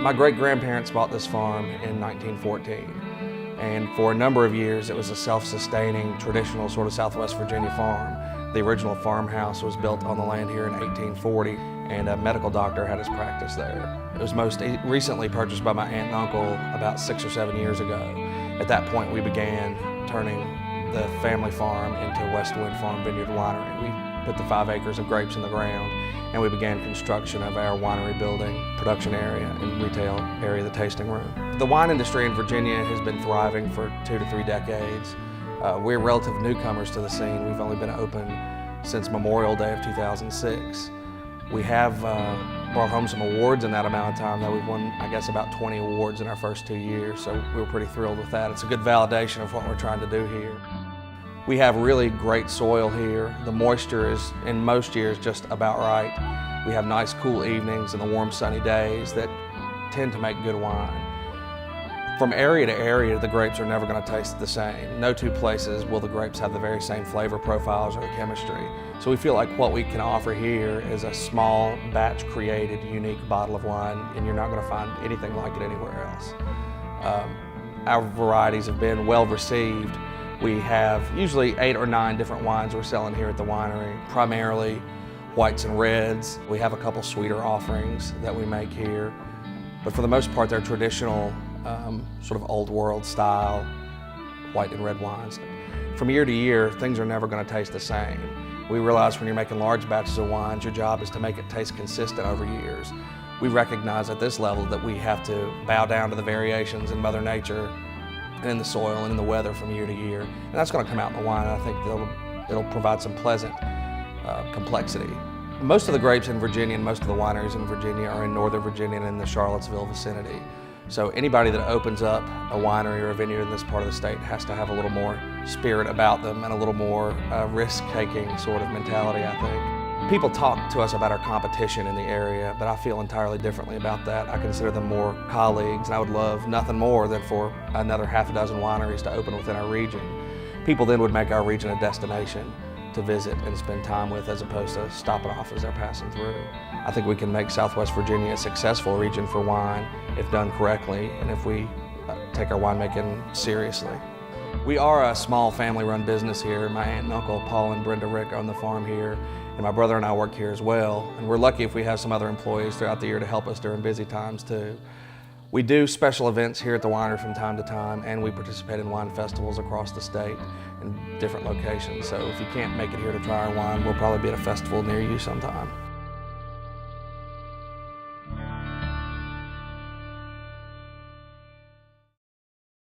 My great-grandparents bought this farm in 1914, and for a number of years it was a self-sustaining, traditional sort of Southwest Virginia farm. The original farmhouse was built on the land here in 1840, and a medical doctor had his practice there. It was most recently purchased by my aunt and uncle about 6 or 7 years ago. At that point we began turning the family farm into West Wind Farm Vineyard Winery. We put the 5 acres of grapes in the ground, and we began construction of our winery building, production area, and retail area, the tasting room. The wine industry in Virginia has been thriving for 2 to 3 decades. We're relative newcomers to the scene. We've only been open since Memorial Day of 2006. We have brought home some awards in that amount of time, though. We've won, I guess, about 20 awards in our first 2 years, so we were pretty thrilled with that. It's a good validation of what we're trying to do here. We have really great soil here. The moisture is, in most years, just about right. We have nice cool evenings and the warm sunny days that tend to make good wine. From area to area, the grapes are never going to taste the same. No two places will the grapes have the very same flavor profiles or the chemistry. So we feel like what we can offer here is a small, batch-created, unique bottle of wine, and you're not going to find anything like it anywhere else. Our varieties have been well received. We have usually 8 or 9 different wines we're selling here at the winery, primarily whites and reds. We have a couple sweeter offerings that we make here, but for the most part they're traditional, sort of old world style white and red wines. From year to year, things are never going to taste the same. We realize when you're making large batches of wines, your job is to make it taste consistent over years. We recognize at this level that we have to bow down to the variations in Mother Nature and in the soil and in the weather from year to year. And that's going to come out in the wine, and I think it'll provide some pleasant complexity. Most of the grapes in Virginia and most of the wineries in Virginia are in Northern Virginia and in the Charlottesville vicinity. So anybody that opens up a winery or a vineyard in this part of the state has to have a little more spirit about them and a little more risk-taking sort of mentality, I think. People talk to us about our competition in the area, but I feel entirely differently about that. I consider them more colleagues, and I would love nothing more than for another half a dozen wineries to open within our region. People then would make our region a destination to visit and spend time with, as opposed to stopping off as they're passing through. I think we can make Southwest Virginia a successful region for wine if done correctly and if we take our winemaking seriously. We are a small family-run business here. My aunt and uncle, Paul and Brenda Rick, own the farm here, and my brother and I work here as well. And we're lucky if we have some other employees throughout the year to help us during busy times too. We do special events here at the winery from time to time, and we participate in wine festivals across the state in different locations. So if you can't make it here to try our wine, we'll probably be at a festival near you sometime.